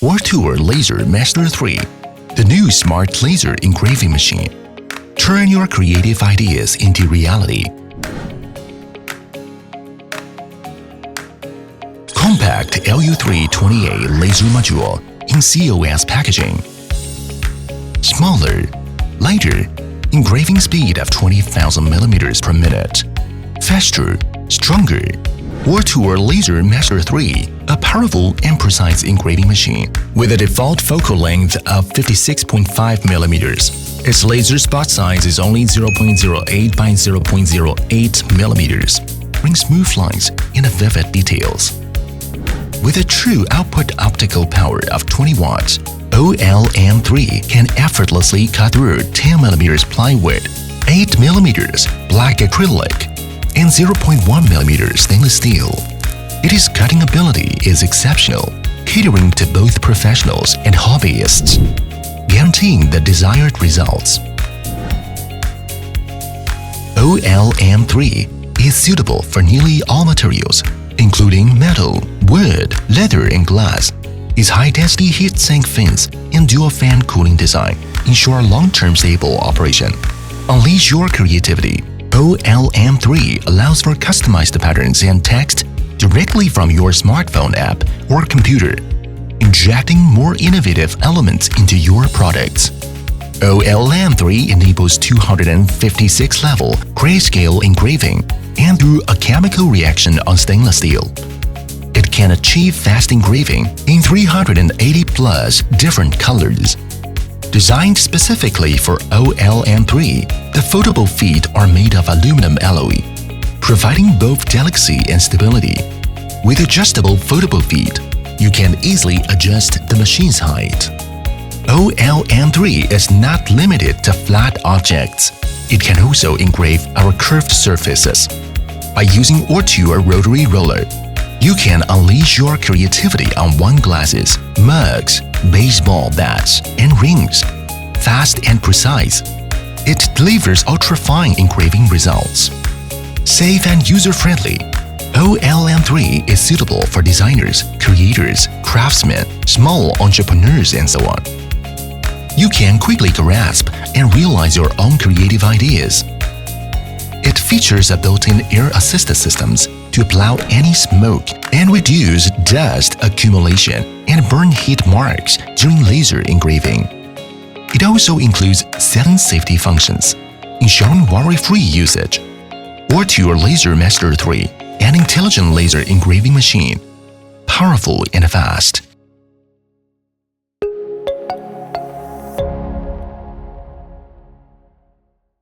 OLM3LU3, the new smart laser engraving machine. Turn your creative ideas into reality. Compact LU328 laser module in COS packaging. Smaller, lighter, engraving speed of 20,000 mm per minute. Faster, stronger. OLM3LU3, a powerful and precise engraving machine with a default focal length of 56.5 mm. Its laser spot size is only 0.08 by 0.08 mm, brings smooth lines and vivid details. With a true output optical power of 20 watts, OLM3 can effortlessly cut through 10 mm plywood, 8 mm black acrylic, and 0.1 mm stainless steel. Its cutting ability is exceptional, catering to both professionals and hobbyists, guaranteeing the desired results. OLM3 is suitable for nearly all materials, including metal, wood, leather, and glass. Its high-density heat-sink fins and dual-fan cooling design ensure long-term stable operation. Unleash your creativity. OLM3 allows for customized patterns and text directly from your smartphone app or computer, injecting more innovative elements into your products. OLM3 enables 256-level grayscale engraving and through a chemical reaction on stainless steel. It can achieve fast engraving in 380+ different colors. Designed specifically for OLM3, the foldable feet are made of aluminum alloy, providing both delicacy and stability. With adjustable foldable feet, you can easily adjust the machine's height. OLM3 is not limited to flat objects. It can also engrave our curved surfaces. By using Ortua rotary roller, you can unleash your creativity on wine glasses, mugs, baseball bats, and rings. Fast and precise, it delivers ultra-fine engraving results. Safe and user-friendly, OLM3 is suitable for designers, creators, craftsmen, small entrepreneurs, and so on. You can quickly grasp and realize your own creative ideas. It features a built-in air-assisted systems to blow out any smoke and reduce dust accumulation and burn heat marks during laser engraving. It also includes 7 safety functions, ensuring worry-free usage. OLM3LU3, an intelligent laser engraving machine, powerful and fast.